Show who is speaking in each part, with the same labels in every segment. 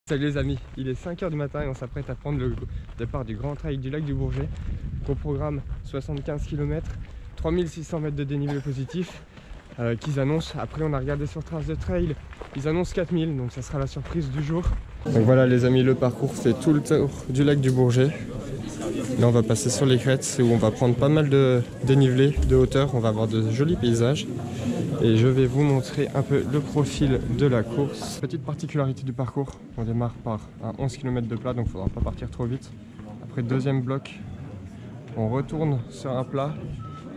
Speaker 1: Salut les amis, il est 5 h du matin et on s'apprête à prendre le départ du Grand Trail du lac du Bourget. Au programme 75 km, 3600 mètres de dénivelé positif qu'ils annoncent. Après on a regardé sur Trace de Trail, ils annoncent 4000, donc ça sera la surprise du jour. Donc voilà les amis, le parcours fait tout le tour du lac du Bourget. Là on va passer sur les crêtes, c'est où on va prendre pas mal de dénivelé, de hauteur, on va avoir de jolis paysages. Et je vais vous montrer un peu le profil de la course. Petite particularité du parcours, on démarre par un 11 km de plat, donc il ne faudra pas partir trop vite. Après deuxième bloc, on retourne sur un plat.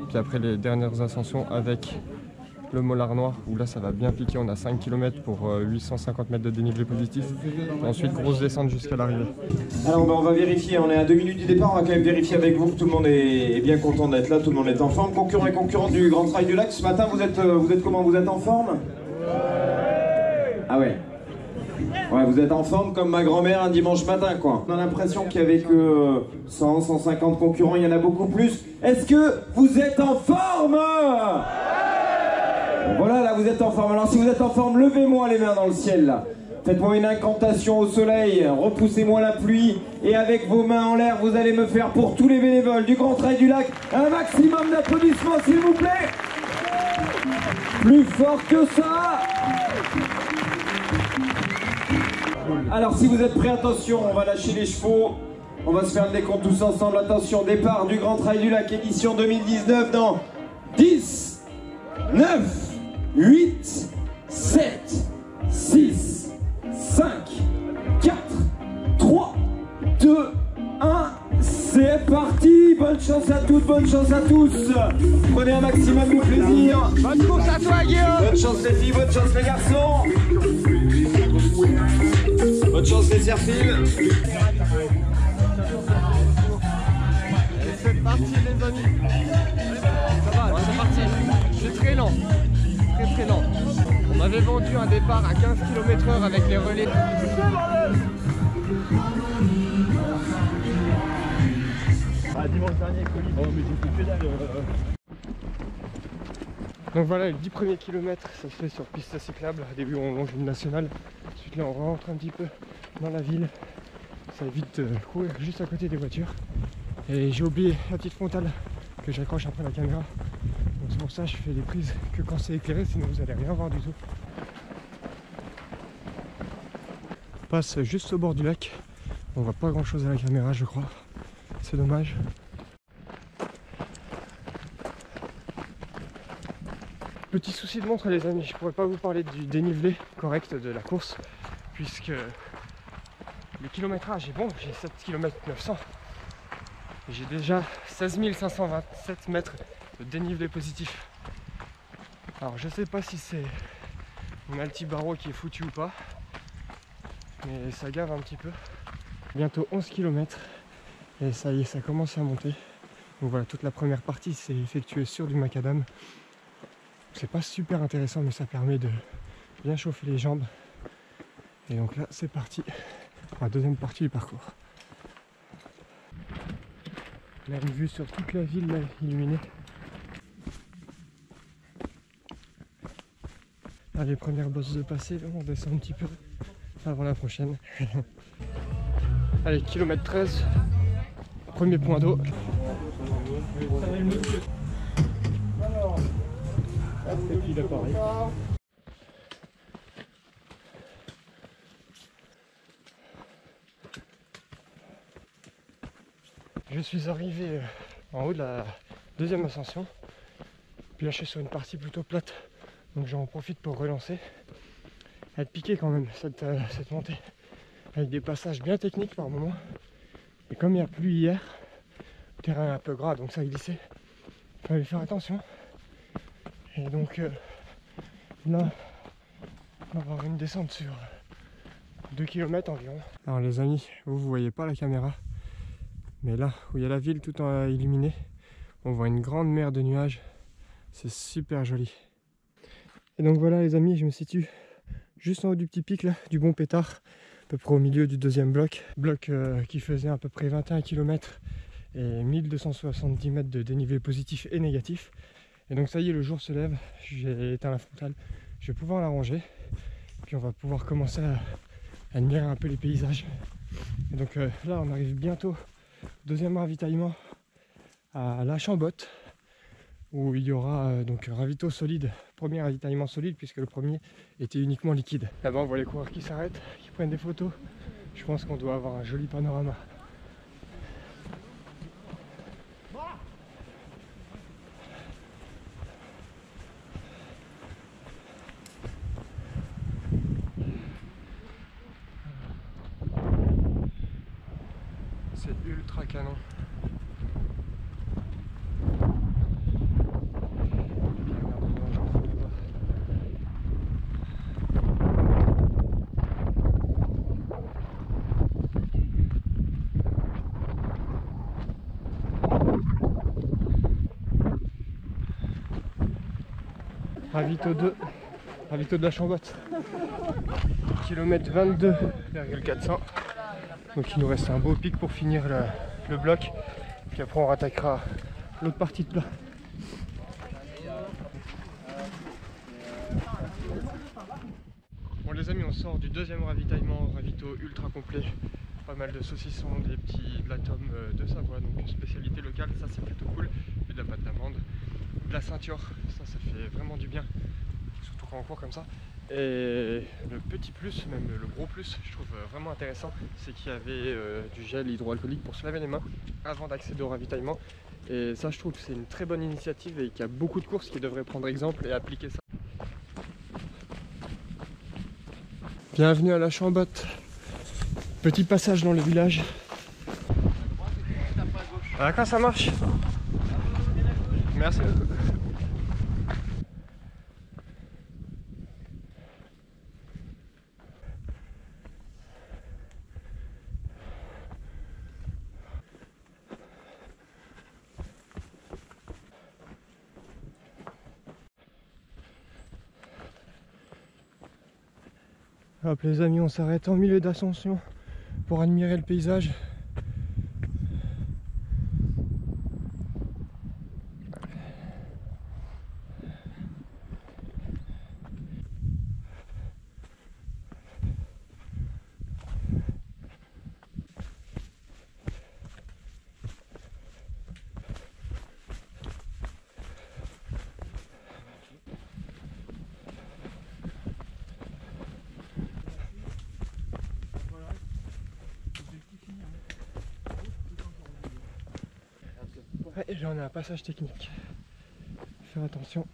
Speaker 1: Puis après les dernières ascensions avec le Molar Noir, où là ça va bien piquer, on a 5 km pour 850 mètres de dénivelé positif. Et ensuite grosse descente jusqu'à l'arrivée.
Speaker 2: Alors on va vérifier, on est à 2 minutes du départ, on va quand même vérifier avec vous que tout le monde est bien content d'être là, tout le monde est en forme. Concurrents et concurrentes du Grand Trail du Lac, ce matin vous êtes comment? Vous êtes en forme? Ah ouais. Ouais, vous êtes en forme comme ma grand-mère un dimanche matin quoi. On a l'impression qu'il y avait que 100, 150 concurrents, il y en a beaucoup plus. Est-ce que vous êtes en forme? Voilà, là vous êtes en forme. Alors si vous êtes en forme, levez-moi les mains dans le ciel là. Faites-moi une incantation au soleil, repoussez-moi la pluie et avec vos mains en l'air, vous allez me faire pour tous les bénévoles du Grand Trail du Lac un maximum d'applaudissements s'il vous plaît. Plus fort que ça. Alors si vous êtes prêts, attention, on va lâcher les chevaux. On va se faire le décompte tous ensemble. Attention, départ du Grand Trail du Lac édition 2019 dans 10, 9, 8, 7, 6, 5, 4, 3, 2, 1, c'est parti. Bonne chance à toutes, bonne chance à tous. Prenez un maximum de plaisir.
Speaker 1: Bonne course à toi Guillaume.
Speaker 2: Bonne chance les filles, bonne chance les garçons. Bonne chance les serpilles.
Speaker 1: C'est parti les amis. Ça va, c'est parti. Je suis très lent. Très lent. On m'avait vendu un départ à 15 km/h avec les relais.
Speaker 3: Ah, dimanche dernier, colis. Oh, mais j'ai fait que dalle.
Speaker 1: Donc voilà, les 10 premiers kilomètres, ça se fait sur piste cyclable. Au début, on longe une nationale. Ensuite, là, on rentre un petit peu dans la ville. Ça évite de courir juste à côté des voitures. Et j'ai oublié la petite frontale que j'accroche après la caméra. Donc c'est pour ça que je fais des prises que quand c'est éclairé, sinon vous allez rien voir du tout. On passe juste au bord du lac. On voit pas grand chose à la caméra, je crois. C'est dommage. Petit souci de montre les amis, je pourrais pas vous parler du dénivelé correct de la course puisque le kilométrage est bon, j'ai 7 km 900. J'ai déjà 16 527 mètres de dénivelé positif. Alors je sais pas si c'est mon altibarreau qui est foutu ou pas, mais ça gave un petit peu. Bientôt 11 km et ça y est, ça commence à monter. Donc voilà, toute la première partie c'est effectuée sur du macadam. C'est pas super intéressant mais ça permet de bien chauffer les jambes. Et donc là c'est parti pour la deuxième partie du parcours. On a une vue sur toute la ville là, illuminée. Là, les premières bosses de passé, là, on descend un petit peu avant la prochaine. Allez, kilomètre 13, premier point d'eau. Je suis arrivé en haut de la deuxième ascension. Puis là je suis sur une partie plutôt plate. Donc j'en profite pour relancer. Elle piquait quand même cette montée. Avec des passages bien techniques par moment. Et comme il y a plu hier, le terrain est un peu gras donc ça glissait. Il fallait faire attention. Et donc là on va avoir une descente sur 2 km environ. Alors les amis, vous voyez pas la caméra. Mais là où il y a la ville tout en illuminée, on voit une grande mer de nuages. C'est super joli. Et donc voilà les amis, je me situe juste en haut du petit pic là, du Bon Pétard, à peu près au milieu du deuxième bloc. Bloc qui faisait à peu près 21 km et 1270 mètres de dénivelé positif et négatif. Et donc ça y est, le jour se lève, j'ai éteint la frontale, je vais pouvoir la ranger. Puis on va pouvoir commencer à admirer un peu les paysages. Et donc là on arrive bientôt au deuxième ravitaillement à La Chambotte, où il y aura donc ravito solide, premier ravitaillement solide puisque le premier était uniquement liquide. Là-bas on voit les coureurs qui s'arrêtent, qui prennent des photos. Je pense qu'on doit avoir un joli panorama. C'est ultra canon. Ravito 2, ravito de La Chambotte, kilomètre 22,400. Donc il nous reste un beau pic pour finir le bloc, puis après on rattaquera l'autre partie de plat. Bon les amis, on sort du deuxième ravitaillement, ravito ultra complet, pas mal de saucissons, des petits blatums de Savoie, donc spécialité locale, ça c'est plutôt cool, et de la pâte d'amande, de la ceinture, ça fait vraiment du bien, surtout quand on court comme ça. Et le petit plus, même le gros plus, je trouve vraiment intéressant, c'est qu'il y avait du gel hydroalcoolique pour se laver les mains avant d'accéder au ravitaillement. Et ça je trouve que c'est une très bonne initiative et qu'il y a beaucoup de courses qui devraient prendre exemple et appliquer ça. Bienvenue à La Chambotte. Petit passage dans le village. Ah, quand ça marche. Merci beaucoup. Hop les amis, on s'arrête en milieu d'ascension pour admirer le paysage. Ouais, et là on a un passage technique. Faire attention.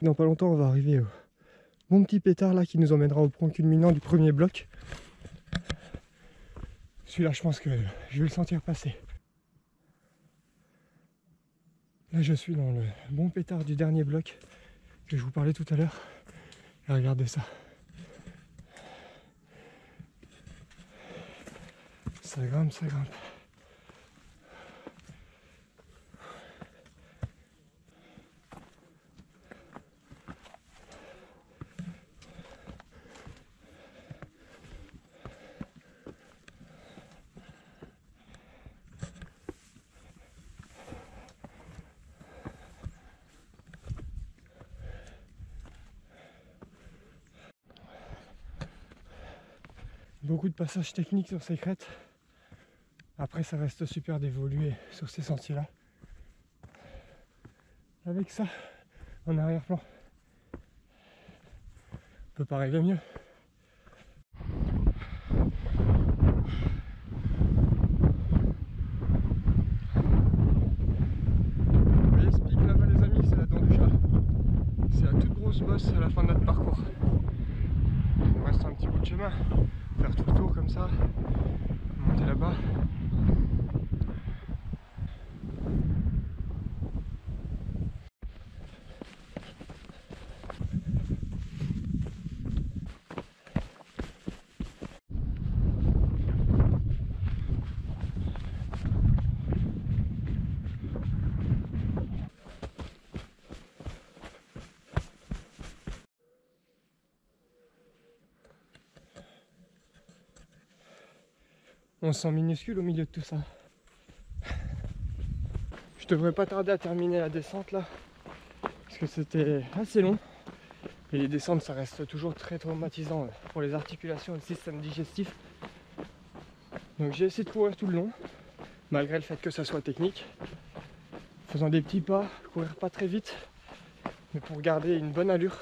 Speaker 1: Dans pas longtemps on va arriver au bon petit pétard là qui nous emmènera au point culminant du premier bloc. Celui-là je pense que je vais le sentir passer. Là je suis dans le bon pétard du dernier bloc que je vous parlais tout à l'heure. Et regardez ça. Ça grimpe, ça grimpe. Beaucoup de passages techniques sur ces crêtes. Après ça reste super d'évoluer sur ces sentiers là. Avec ça en arrière-plan, on peut pas rêver mieux. Vous voyez ce pic là-bas les amis, c'est la dent du chat. C'est la toute grosse bosse à la fin de notre parcours. Il nous reste un petit bout de chemin. Faire tout le tour comme ça, On se sent minuscule au milieu de tout ça. Je devrais pas tarder à terminer la descente là, parce que c'était assez long. Et les descentes, ça reste toujours très traumatisant pour les articulations et le système digestif. Donc j'ai essayé de courir tout le long, malgré le fait que ça soit technique. Faisant des petits pas, courir pas très vite, mais pour garder une bonne allure.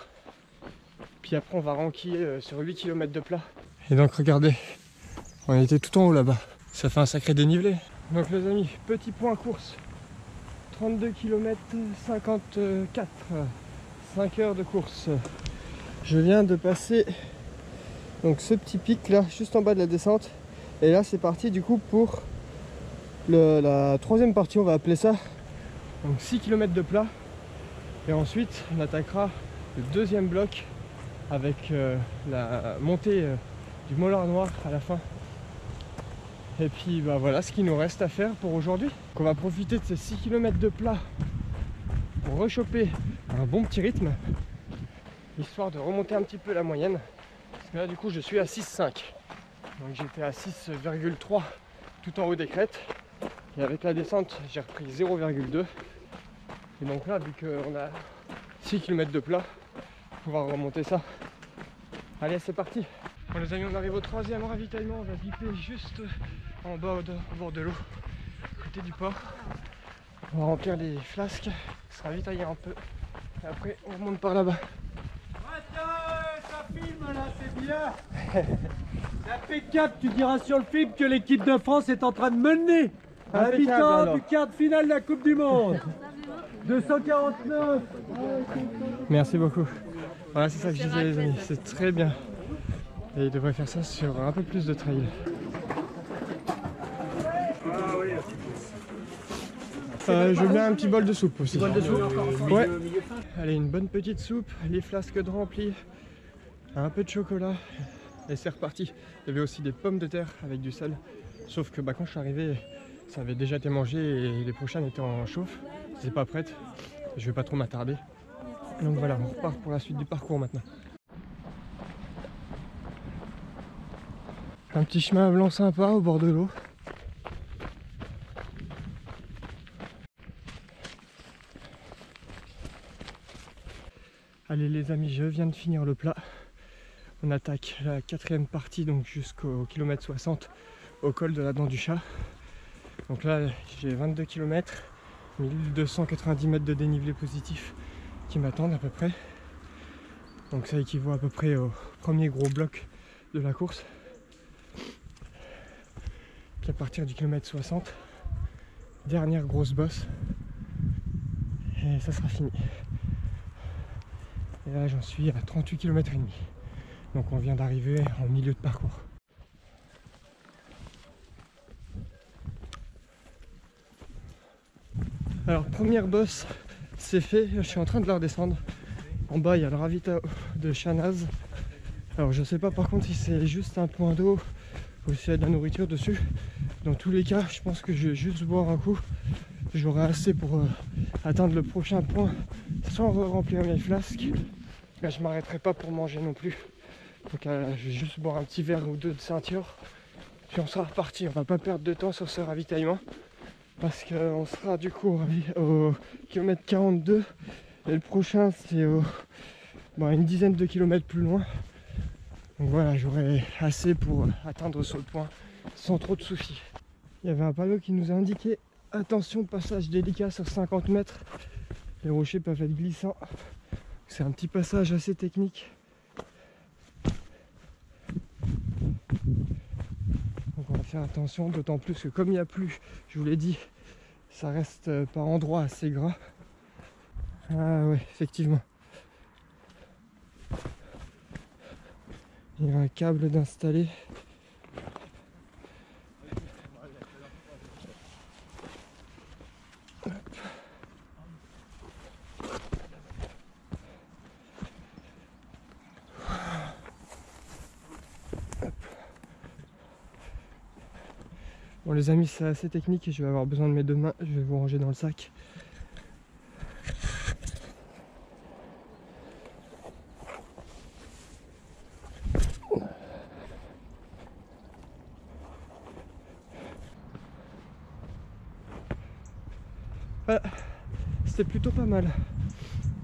Speaker 1: Puis après on va renquiller sur 8 km de plat. Et donc regardez, on était tout en haut là-bas. Ça fait un sacré dénivelé. Donc les amis, petit point course. 32 km 54. 5 heures de course. Je viens de passer donc ce petit pic là, juste en bas de la descente. Et là c'est parti du coup pour la troisième partie, on va appeler ça. Donc 6 km de plat. Et ensuite on attaquera le deuxième bloc avec la montée du Mollard Noir à la fin. Et puis bah voilà ce qu'il nous reste à faire pour aujourd'hui. Donc on va profiter de ces 6 km de plat pour rechoper un bon petit rythme, histoire de remonter un petit peu la moyenne. Parce que là du coup je suis à 6,5. Donc j'étais à 6,3 tout en haut des crêtes. Et avec la descente j'ai repris 0,2. Et donc là vu qu'on a 6 km de plat, on va remonter ça. Allez c'est parti. Bon les amis, on arrive au troisième ravitaillement, on va biper juste en bas au bord de l'eau, à côté du port. On va remplir les flasques, se ravitailler un peu, et après on remonte par là-bas.
Speaker 3: Ça filme là, c'est bien. C'est impeccable, tu diras sur le film que l'équipe de France est en train de mener à l'habitant du quart de finale de la Coupe du Monde. 249.
Speaker 1: Merci beaucoup. Voilà, c'est ça que je disais les amis, c'est très bien. Et il devrait faire ça sur un peu plus de trail. Je veux bien un petit bol de soupe aussi. Ouais. Allez, une bonne petite soupe, les flasques de rempli, un peu de chocolat et c'est reparti. Il y avait aussi des pommes de terre avec du sel. Sauf que quand je suis arrivé, ça avait déjà été mangé et les prochaines étaient en chauffe. C'est pas prête. Je vais pas trop m'attarder. Donc voilà, on repart pour la suite du parcours maintenant. Un petit chemin blanc sympa au bord de l'eau. Allez les amis, je viens de finir le plat. On attaque la quatrième partie, donc jusqu'au kilomètre 60 au col de la Dent du Chat. Donc là j'ai 22 km, 1290 mètres de dénivelé positif qui m'attendent à peu près. Donc ça équivaut à peu près au premier gros bloc de la course. Puis à partir du kilomètre 60, dernière grosse bosse et ça sera fini. Et là j'en suis à 38 km et demi. Donc on vient d'arriver en milieu de parcours. Alors première bosse, c'est fait, je suis en train de la redescendre. En bas il y a le ravita de Chanaz. Alors je sais pas par contre si c'est juste un point d'eau ou s'il y a de la nourriture dessus. Dans tous les cas, je pense que je vais juste boire un coup. J'aurai assez pour atteindre le prochain point sans remplir mes flasques. Là, je m'arrêterai pas pour manger non plus. Donc je vais juste boire un petit verre ou deux de ceinture. Puis on sera reparti. On va pas perdre de temps sur ce ravitaillement. Parce qu'on sera du coup au kilomètre 42. Et le prochain c'est une dizaine de kilomètres plus loin. Donc voilà, j'aurai assez pour atteindre ce point sans trop de soucis. Il y avait un panneau qui nous a indiqué attention, passage délicat sur 50 mètres. Les rochers peuvent être glissants. C'est un petit passage assez technique. Donc on va faire attention, d'autant plus que comme il n'y a plus, je vous l'ai dit, ça reste par endroits assez gras. Ah ouais, effectivement. Il y a un câble d'installer. Bon les amis, c'est assez technique et je vais avoir besoin de mes deux mains, je vais vous ranger dans le sac. Ouais, c'était plutôt pas mal.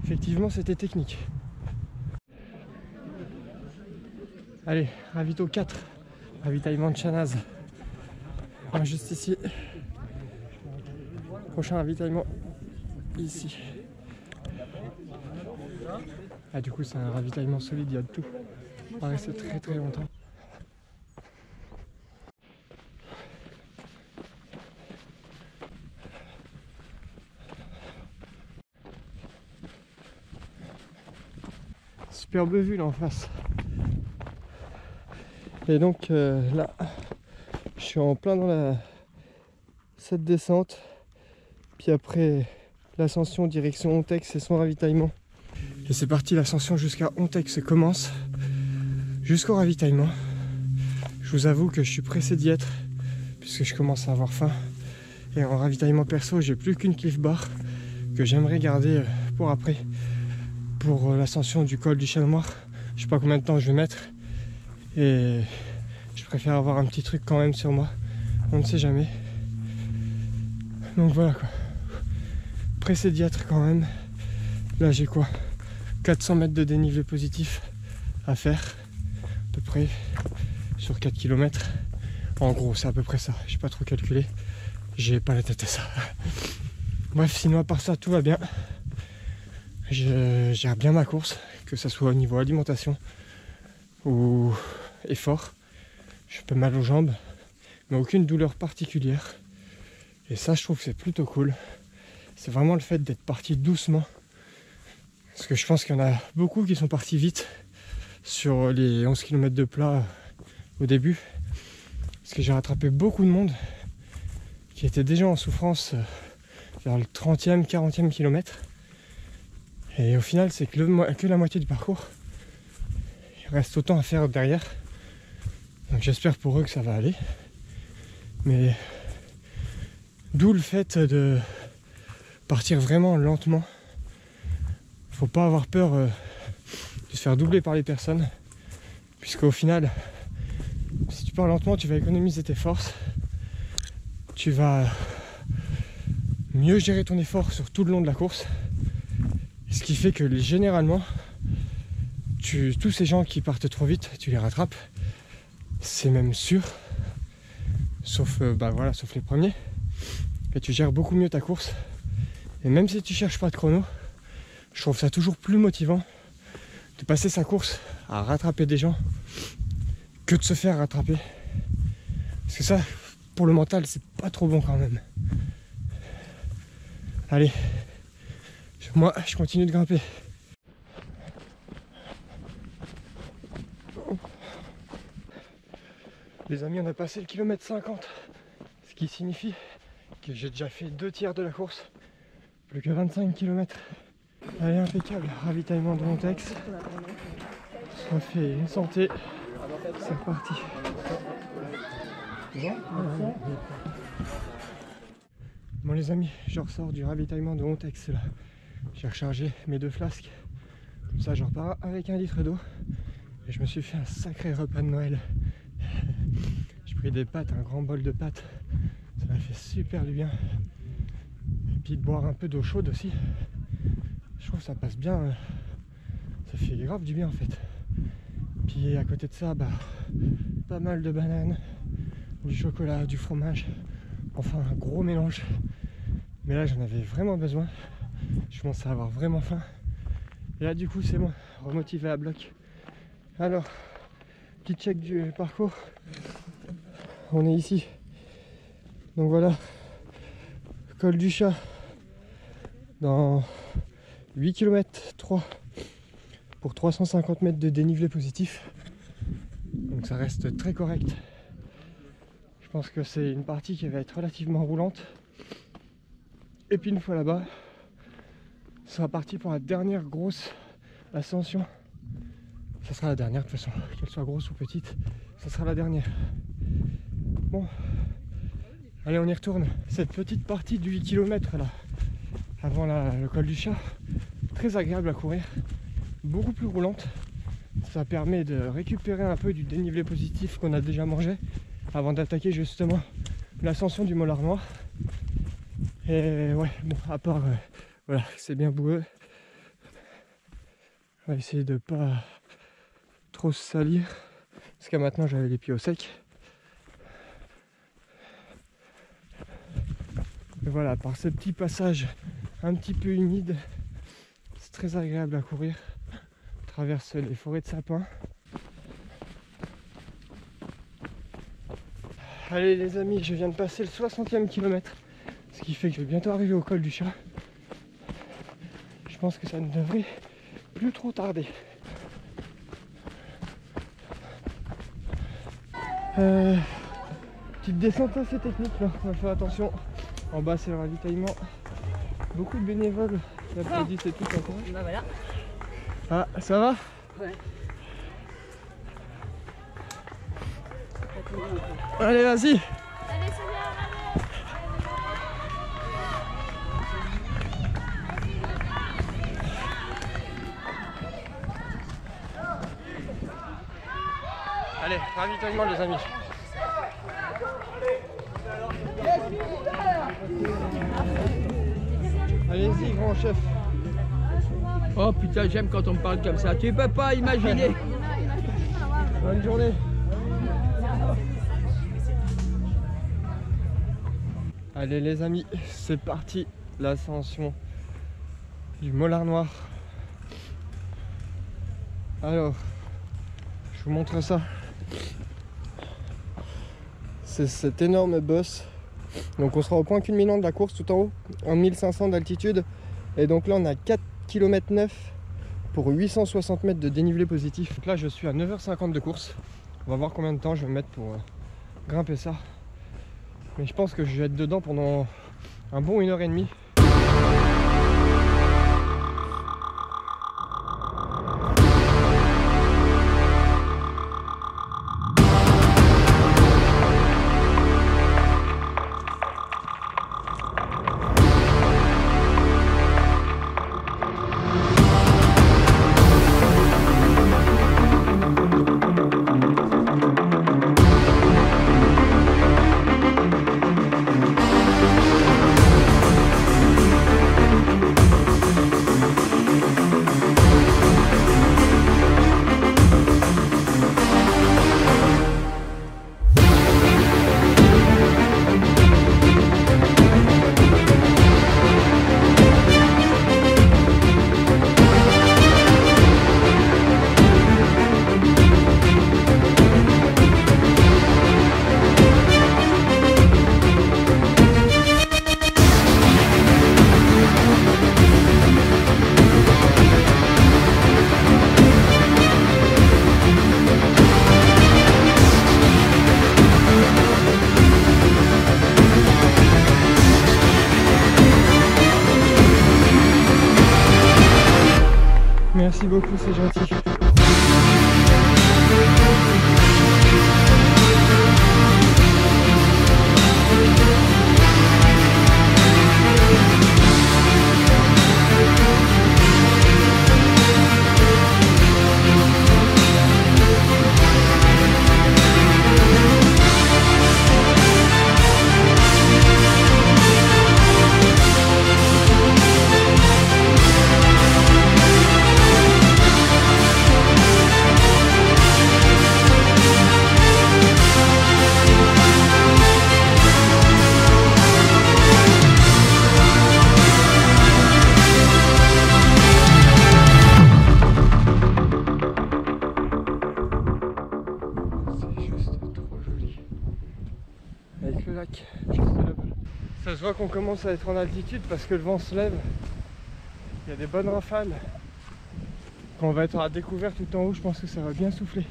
Speaker 1: Effectivement, c'était technique. Allez, ravito 4. Ravitaillement de Chanaz. Juste ici. Prochain ravitaillement ici. Ah, du coup, c'est un ravitaillement solide, il y a de tout. On va rester très très longtemps. Superbe vue là en face. Et donc là, je suis en plein dans cette descente. Puis après l'ascension direction Ontex et son ravitaillement. Et c'est parti, l'ascension jusqu'à Ontex commence. Jusqu'au ravitaillement. Je vous avoue que je suis pressé d'y être, puisque je commence à avoir faim. Et en ravitaillement perso, j'ai plus qu'une Clif Bar que j'aimerais garder pour après. Pour l'ascension du col du Chêne Noir. Je sais pas combien de temps je vais mettre. Et je préfère avoir un petit truc quand même sur moi. On ne sait jamais. Donc voilà quoi. Pressé d'y être quand même. Là j'ai quoi, 400 mètres de dénivelé positif à faire. À peu près. Sur 4 km. En gros c'est à peu près ça. J'ai pas trop calculé. J'ai pas la tête à ça. Bref, sinon à part ça tout va bien. Je gère bien ma course, que ce soit au niveau alimentation ou effort. J'ai un peu mal aux jambes, mais aucune douleur particulière. Et ça, je trouve que c'est plutôt cool. C'est vraiment le fait d'être parti doucement. Parce que je pense qu'il y en a beaucoup qui sont partis vite sur les 11 km de plat au début. Parce que j'ai rattrapé beaucoup de monde qui était déjà en souffrance vers le 30e, 40e kilomètre. Et au final, c'est que la moitié du parcours. Il reste autant à faire derrière. Donc j'espère pour eux que ça va aller. Mais d'où le fait de partir vraiment lentement. Faut pas avoir peur de se faire doubler par les personnes. Puisqu'au final, si tu pars lentement, tu vas économiser tes forces. Tu vas mieux gérer ton effort sur tout le long de la course. Ce qui fait que généralement, tous ces gens qui partent trop vite, tu les rattrapes. C'est même sûr. Sauf, sauf les premiers. Et tu gères beaucoup mieux ta course. Et même si tu cherches pas de chrono, je trouve ça toujours plus motivant de passer sa course à rattraper des gens que de se faire rattraper. Parce que ça, pour le mental, c'est pas trop bon quand même. Allez. Moi, je continue de grimper. Les amis, on a passé le kilomètre 50, ce qui signifie que j'ai déjà fait 2 tiers de la course, plus que 25 km. Allez, impeccable, ravitaillement de Ontex. Ça fait une santé, c'est reparti. Bon les amis, je ressors du ravitaillement de Ontex là. J'ai rechargé mes 2 flasques, comme ça je repars avec 1 litre d'eau. Et je me suis fait un sacré repas de Noël. J'ai pris des pâtes, un grand bol de pâtes. Ça m'a fait super du bien. Et puis de boire un peu d'eau chaude aussi. Je trouve que ça passe bien. Ça fait grave du bien en fait. Puis à côté de ça, pas mal de bananes, du chocolat, du fromage. Enfin un gros mélange. Mais là j'en avais vraiment besoin. Je commence à avoir vraiment faim. Et là du coup c'est bon, remotivé à bloc. Alors, petit check du parcours. On est ici. Donc voilà, col du Chat. Dans 8 km 3 pour 350 mètres de dénivelé positif. Donc ça reste très correct. Je pense que c'est une partie qui va être relativement roulante. Et puis une fois là-bas, ça sera parti pour la dernière grosse ascension. Ça sera la dernière de toute façon, qu'elle soit grosse ou petite, ça sera la dernière. Bon, allez on y retourne. Cette petite partie du 8 km là, avant le col du Chat, très agréable à courir, beaucoup plus roulante. Ça permet de récupérer un peu du dénivelé positif qu'on a déjà mangé avant d'attaquer justement l'ascension du Mollard Noir. Et ouais, bon, à part, voilà, c'est bien boueux. On va essayer de pas trop se salir. Parce que maintenant j'avais les pieds au sec. Et voilà, par ce petit passage un petit peu humide, c'est très agréable à courir. On traverse les forêts de sapins. Allez les amis, je viens de passer le 60e kilomètre, ce qui fait que je vais bientôt arriver au col du Chat. Je pense que ça ne devrait plus trop tarder. Petite descente assez technique là, on va faire attention. En bas c'est le ravitaillement. Beaucoup de bénévoles qui applaudissent et tout, ça encourage.
Speaker 4: Bah voilà.
Speaker 1: Ah, ça va?
Speaker 4: Ouais.
Speaker 1: Allez, vas-y.
Speaker 5: Allez, c'est bien, allez.
Speaker 1: Allez, ravitaillement les amis. Allez-y, grand chef.
Speaker 4: Oh putain, j'aime quand on me parle comme ça. Tu peux pas imaginer.
Speaker 1: Bonne journée. Allez les amis, c'est parti. L'ascension du Mollard Noir. Alors, je vous montre ça. C'est cet énorme boss. Donc on sera au point culminant de la course tout en haut, en 1500 d'altitude. Et donc là on a 4,9 km pour 860 mètres de dénivelé positif. Donc là je suis à 9h50 de course. On va voir combien de temps je vais mettre pour grimper ça. Mais je pense que je vais être dedans pendant un bon 1h30. Merci beaucoup, c'est gentil. Avec le lac juste là-bas. Ça se voit qu'on commence à être en altitude parce que le vent se lève. Il y a des bonnes rafales. Quand on va être à découvert tout en haut, je pense que ça va bien souffler.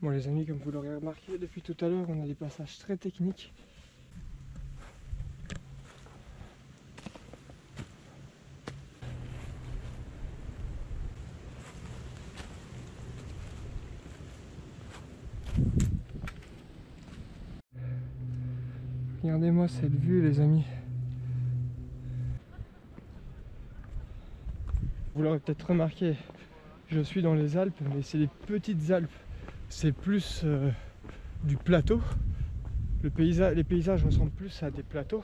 Speaker 1: Bon les amis, comme vous l'aurez remarqué depuis tout à l'heure, on a des passages très techniques. Regardez-moi cette vue les amis. Vous l'aurez peut-être remarqué, je suis dans les Alpes, mais c'est des petites Alpes. C'est plus du plateau. Les paysages ressemblent plus à des plateaux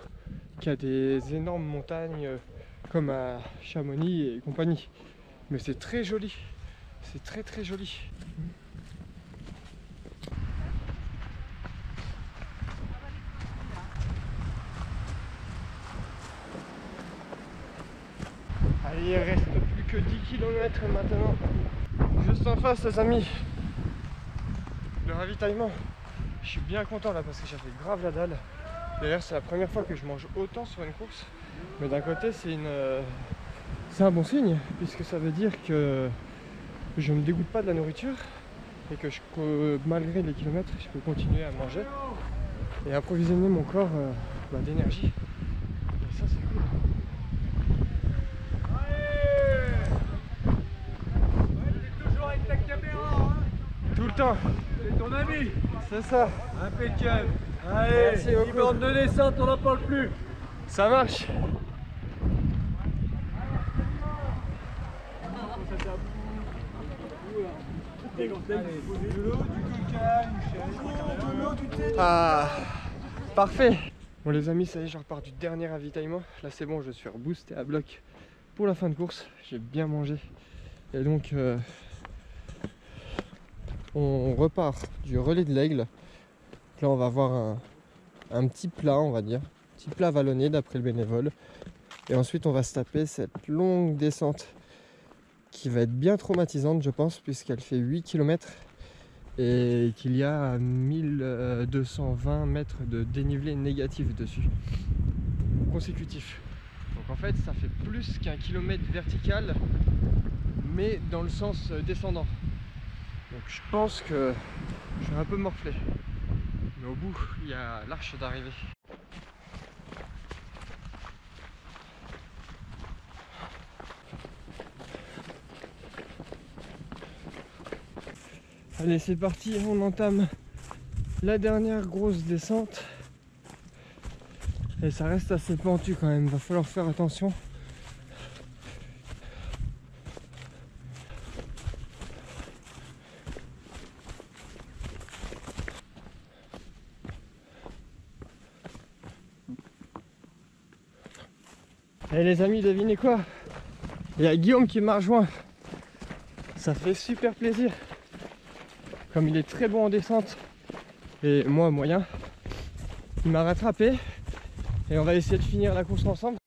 Speaker 1: qu'à des énormes montagnes comme à Chamonix et compagnie. Mais c'est très joli. C'est très très joli. Allez, il reste plus que 10 km maintenant. Juste en face les amis, le ravitaillement. Je suis bien content là parce que j'avais grave la dalle. D'ailleurs c'est la première fois que je mange autant sur une course. Mais d'un côté c'est un bon signe, puisque ça veut dire que je ne me dégoûte pas de la nourriture et que malgré les kilomètres je peux continuer à manger et approvisionner mon corps d'énergie. Et ça c'est cool. Tout le temps.
Speaker 3: C'est ton ami.
Speaker 1: C'est ça.
Speaker 3: Impeccable. Allez, 10 bornes de descente, on n'en parle plus.
Speaker 1: Ça marche. Ah, parfait. Bon les amis, ça y est, je repars du dernier ravitaillement. Là c'est bon, je suis reboosté à bloc pour la fin de course. J'ai bien mangé. Et donc on repart du relais de l'Aigle. Là on va avoir un petit plat, on va dire. Petit plat vallonné d'après le bénévole. Et ensuite on va se taper cette longue descente qui va être bien traumatisante je pense, puisqu'elle fait 8 km et qu'il y a 1220 mètres de dénivelé négatif dessus, consécutif. Donc en fait ça fait plus qu'un kilomètre vertical, mais dans le sens descendant. Donc je pense que je vais un peu morfler. Mais au bout, il y a l'arche d'arrivée. Allez, c'est parti, on entame la dernière grosse descente. Et ça reste assez pentu quand même, va falloir faire attention. Et les amis, devinez quoi? Il y a Guillaume qui m'a rejoint. Ça fait super plaisir. Comme il est très bon en descente et moi moyen, il m'a rattrapé et on va essayer de finir la course ensemble.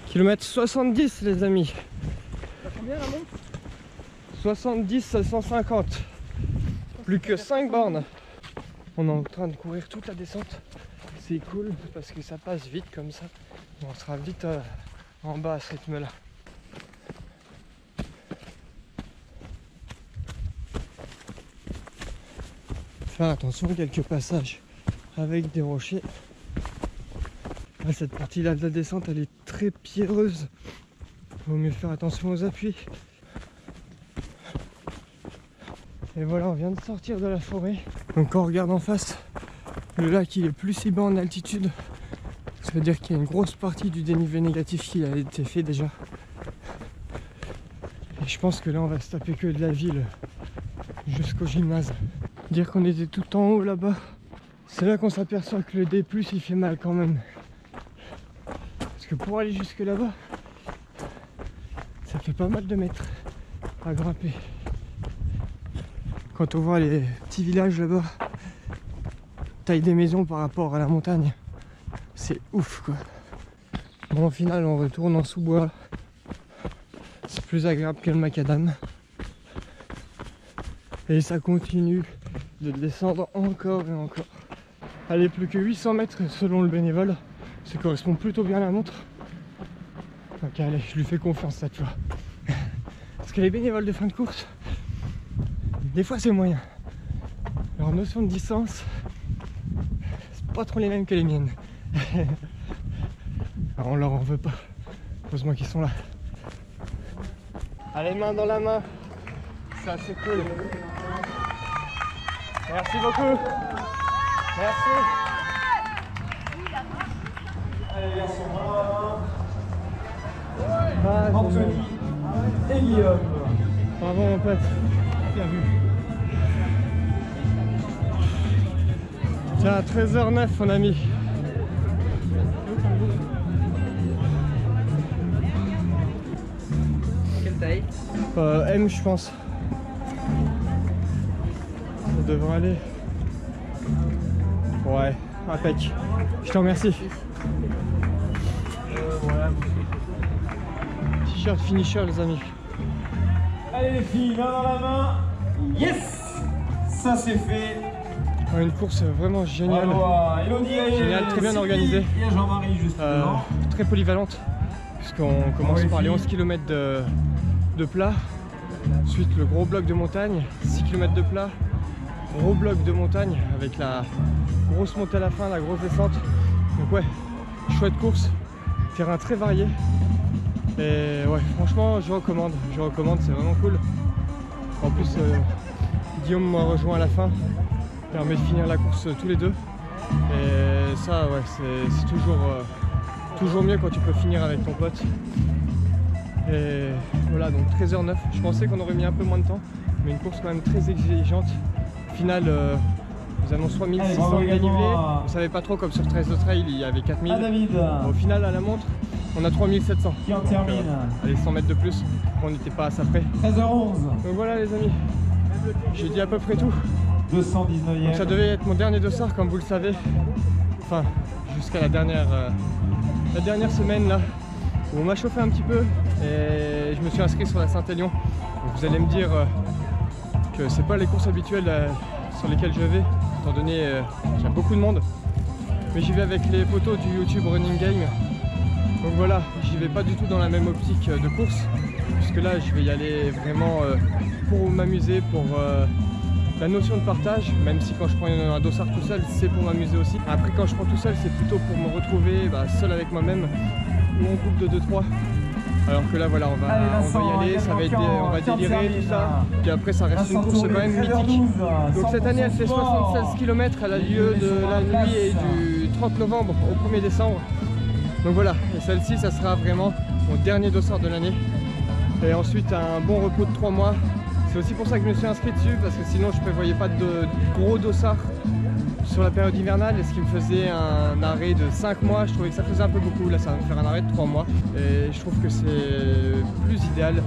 Speaker 1: Kilomètre 70 les amis.
Speaker 3: Combien la montre?
Speaker 1: 70 à 150. Plus que 5 bornes. On est en train de courir toute la descente. C'est cool parce que ça passe vite comme ça. On sera vite en bas à ce rythme là. Faire attention à quelques passages avec des rochers. Là, cette partie là de la descente elle est très pierreuse. Il vaut mieux faire attention aux appuis. Et voilà, on vient de sortir de la forêt. Donc quand on regarde en face, le lac il est plus si bas en altitude. Ça veut dire qu'il y a une grosse partie du dénivelé négatif qui a été fait déjà. Et je pense que là on va se taper que de la ville jusqu'au gymnase. Dire qu'on était tout en haut là-bas, c'est là qu'on s'aperçoit que le D+, il fait mal quand même. Parce que pour aller jusque là-bas, ça fait pas mal de mètres à grimper. Quand on voit les petits villages là-bas, taille des maisons par rapport à la montagne, c'est ouf quoi. Bon, au final on retourne en sous-bois. C'est plus agréable que le macadam. Et ça continue de descendre encore et encore. Allez, plus que 800 mètres selon le bénévole. Ça correspond plutôt bien à la montre. Donc allez, je lui fais confiance cette fois. Parce que les bénévoles de fin de course, des fois c'est moyen. Leur notion de distance, c'est pas trop les mêmes que les miennes. Alors on leur en veut pas. Heureusement qu'ils sont là. Allez, main dans la main. Ça c'est cool. Merci beaucoup. Merci.
Speaker 2: Allez, garçon, bravo.
Speaker 1: Ah,
Speaker 2: Anthony et Guillaume.
Speaker 1: bravo mon pote. Bien vu. Tiens, à 13h09 on a mis.
Speaker 4: Quelle taille?
Speaker 1: M je pense. Ça devrait aller. Ouais, impec. Je te remercie. T-shirt finisher les amis.
Speaker 2: Allez les filles, main dans la main. Yes! Ça c'est fait.
Speaker 1: Ouais, une course vraiment géniale.
Speaker 2: Bravo à Elodie et
Speaker 1: Génial, très bien
Speaker 2: Sylvie
Speaker 1: organisée.
Speaker 2: et à Jean-Marie juste devant.
Speaker 1: Très polyvalente. Puisqu'on commence
Speaker 2: les
Speaker 1: par les
Speaker 2: filles.
Speaker 1: 11 km de plat. Ensuite le gros bloc de montagne, 6 km de plat. Gros bloc de montagne avec la grosse montée à la fin, la grosse descente. Donc ouais, chouette course. Terrain très varié. Et ouais, franchement, je recommande, c'est vraiment cool. En plus, Guillaume m'a rejoint à la fin, permet de finir la course tous les deux. Et ça, ouais, c'est toujours mieux quand tu peux finir avec ton pote. Et voilà, donc 13h09. Je pensais qu'on aurait mis un peu moins de temps, mais une course quand même très exigeante. Au final, ils annoncent 3600 de dénivelé. On savait pas trop, comme sur 13 de trail, il y avait 4000.
Speaker 2: À David
Speaker 1: Au final, à la montre, on a 3700.
Speaker 2: qui en termine.
Speaker 1: Allez, 100 mètres de plus, on n'était pas à ça près.
Speaker 2: 13h11.
Speaker 1: Donc voilà les amis, j'ai dit à peu près tout.
Speaker 2: 219e.
Speaker 1: Donc ça devait être mon dernier dossard comme vous le savez. Enfin, jusqu'à la dernière semaine là, où on m'a chauffé un petit peu et je me suis inscrit sur la Saint-Élion. Donc vous allez me dire que c'est pas les courses habituelles sur lesquelles je vais, étant donné qu'il y a beaucoup de monde. Mais j'y vais avec les potos du YouTube Running Game. Donc voilà, j'y vais pas du tout dans la même optique de course, puisque là je vais y aller vraiment pour m'amuser, pour la notion de partage, même si quand je prends un dossard tout seul, c'est pour m'amuser aussi. Après quand je prends tout seul, c'est plutôt pour me retrouver seul avec moi-même ou en groupe de 2-3. Alors que là voilà, on va y aller, ça va être on va délirer tout ça, puis après ça reste une course quand même mythique. Donc cette année elle fait 76 km, elle a lieu de la nuit et du 30 novembre au 1er décembre. Donc voilà, et celle-ci ça sera vraiment mon dernier dossard de l'année. Et ensuite un bon repos de 3 mois. C'est aussi pour ça que je me suis inscrit dessus, parce que sinon je ne prévoyais pas de gros dossards sur la période hivernale, et ce qui me faisait un arrêt de 5 mois, je trouvais que ça faisait un peu beaucoup. Là ça va me faire un arrêt de 3 mois et je trouve que c'est plus idéal,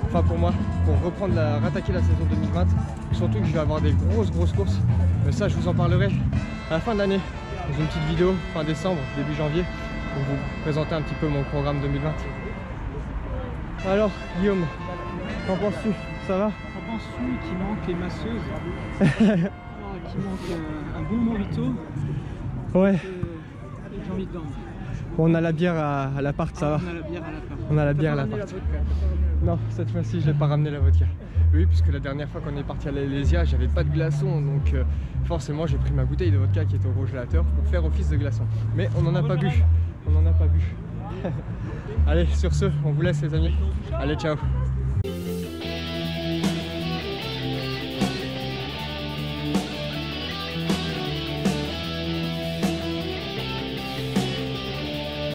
Speaker 1: enfin pour moi, pour rattaquer la saison 2020. Surtout que je vais avoir des grosses courses, mais ça je vous en parlerai à la fin de l'année dans une petite vidéo fin décembre, début janvier, pour vous présenter un petit peu mon programme 2020. Alors Guillaume, qu'en penses-tu? Ça va?
Speaker 6: Qu'en penses-tu qu'il manque les masseuses? Qu'il manque un bon mojito?
Speaker 1: Ouais.
Speaker 6: J'ai envie de dormir.
Speaker 1: On a la bière à l'appart, ça va?
Speaker 6: On a la bière à l'appart.
Speaker 1: On a la bière à l'appart. Non, cette fois-ci, je n'ai pas ramené la vodka. Oui, puisque la dernière fois qu'on est parti à l'Alésia, j'avais pas de glaçons, donc forcément j'ai pris ma bouteille de vodka qui était au congélateur pour faire office de glaçon. Mais on n'en a pas bu. On n'en a pas bu. Allez, sur ce, on vous laisse les amis. Allez, ciao.